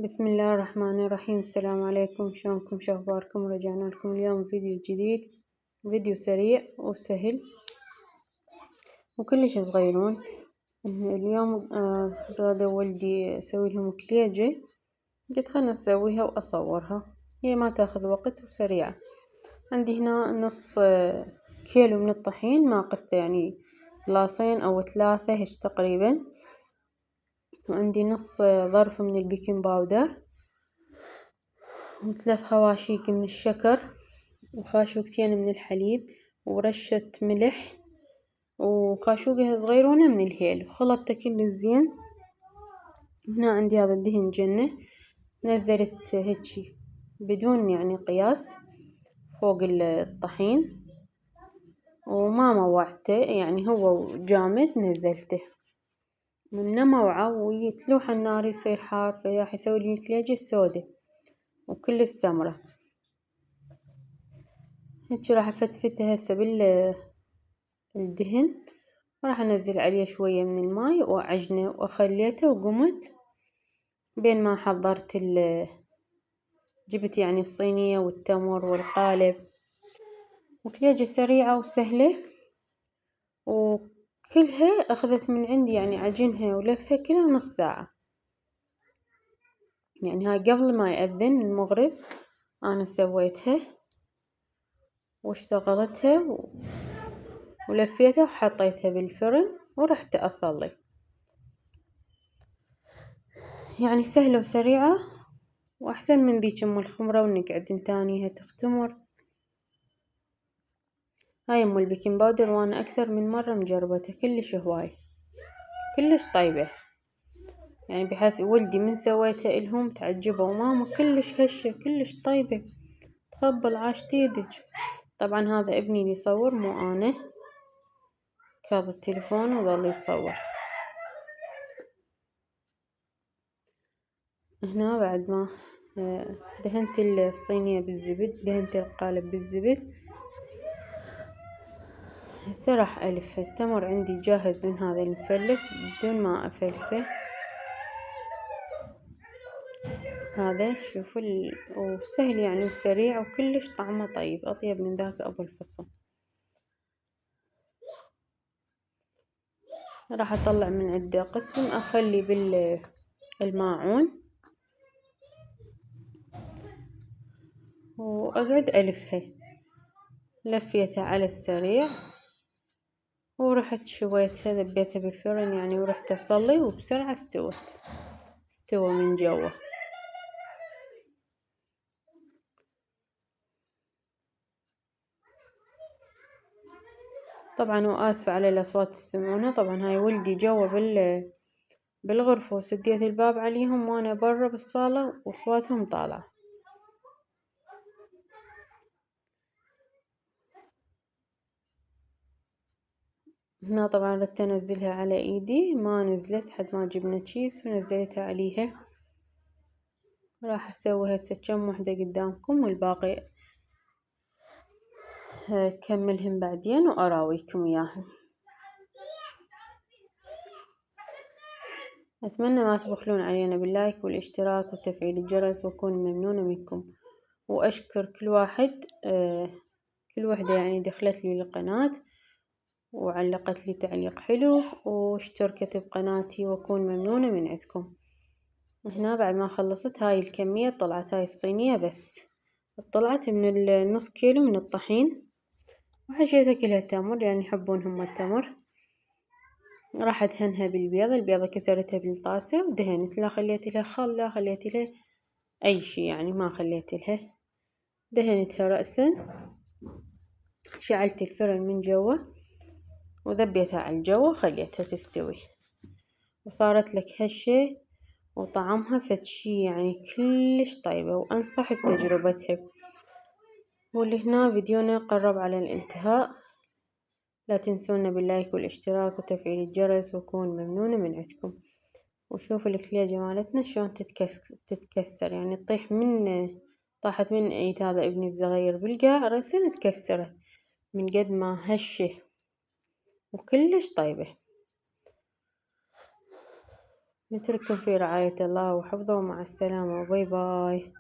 بسم الله الرحمن الرحيم. السلام عليكم، شلونكم؟ شو اخباركم؟ رجعنا لكم اليوم فيديو جديد، فيديو سريع وسهل وكلش صغيرون. اليوم راد ولدي اسوي لهم كليجة، قلت خلنا اسويها واصورها، هي ما تاخذ وقت وسريعة. عندي هنا نص كيلو من الطحين، ما قسته يعني غلاصين او 3 هيك تقريبا، وعندي نص ظرف من البيكنج باودر، و3 خواشيق من الشكر، وخاشوقتين من الحليب، ورشة ملح، وخاشوقة صغيرونة من الهيل، وخلطته كل زين. هنا عندي هذا الدهن جنة، نزلت هيجي بدون يعني قياس فوق الطحين، وما موعته يعني هو جامد، نزلته من موعة ويتلوح النار يصير حار، فراح يسوي لي كليجة سودة وكل السمرة. هيجي راح افتفته هسه بالدهن، وراح انزل عليه شوية من الماي واعجنه، وخليته وقمت بين ما حضرت جبت يعني الصينية والتمر والقالب. وكليجة سريعة وسهلة، وكلها اخذت من عندي يعني عجنها ولفها كلها نص ساعة. يعني هاي قبل ما يأذن المغرب انا سويتها واشتغلتها ولفيتها وحطيتها بالفرن ورحت اصلي. يعني سهلة وسريعة واحسن من ذيك ام الخمرة ونقعد نتانيها تختمر. هاي ام البيكنج باودر، وانا اكثر من مرة مجربتها، كلش هواي كلش طيبة، يعني بحيث ولدي من سويتها الهم تعجبوا، ماما كلش هشة كلش طيبة، تقبل عاشت يدك. طبعا هذا ابني اللي يصور مو انا، خذ التليفون وظل يصور. هنا بعد ما دهنت الصينية بالزبد، دهنت القالب بالزبد، هسه راح ألفه. التمر عندي جاهز من هذا المفلس بدون ما أفلسه. هذا شوفوا وسهل يعني وسريع وكلش طعمه طيب، أطيب من ذاك أبو الفصل. راح أطلع من عنده قسم أخلي بالماعون، وأقعد ألفها. لفيتها على السريع ورحت شويتها، ذبيتها بالفرن يعني، ورحت أصلي وبسرعة استوى من جوا. طبعا وآسفة على الأصوات تسمعونها، طبعا هاي ولدي جوا بالغرفة وسديت الباب عليهم، وأنا برا بالصالة وأصواتهم طالعة. هنا طبعا ردت أنزلها على إيدي، ما نزلت حد ما جبنا تشيس ونزلتها عليها. راح أسوي هسه كم وحدة قدامكم، والباقي كملهم بعدين وأراويكم إياهم. أتمنى ما تبخلون علينا باللايك والاشتراك وتفعيل الجرس، وأكون ممنونة منكم. وأشكر كل واحد كل وحدة يعني دخلت لي القناة وعلقت لي تعليق حلو واشتركت بقناتي، وأكون ممنونة من عندكم. هنا بعد ما خلصت هاي الكمية طلعت، هاي الصينية بس طلعت من النص كيلو من الطحين، وحشيتها كلها تمر يعني يحبون هم التمر. راح ادهنها بالبيض، البيضة كسرتها بالطاسة ودهنت، لا خليت لها خل لا خليت لها اي شي، يعني ما خليت لها. دهنتها رأسا، شعلت الفرن من جوا وذبيتها على الجو وخليتها تستوي، وصارت لك هشة وطعمها فتشي يعني كلش طيبة، وأنصح بتجربتها. واللي هنا فيديونا قرب على الانتهاء، لا تنسونا باللايك والاشتراك وتفعيل الجرس، وأكون ممنونة من عندكم. وشوفوا الكليجة مالتنا شلون تتكسر يعني تطيح طاحت من ايد هذا ابني الصغير بالقاع رأسا تكسرت من قد ما هشة وكلش طيبة. نترككم في رعاية الله وحفظه، ومع السلامة، باي باي.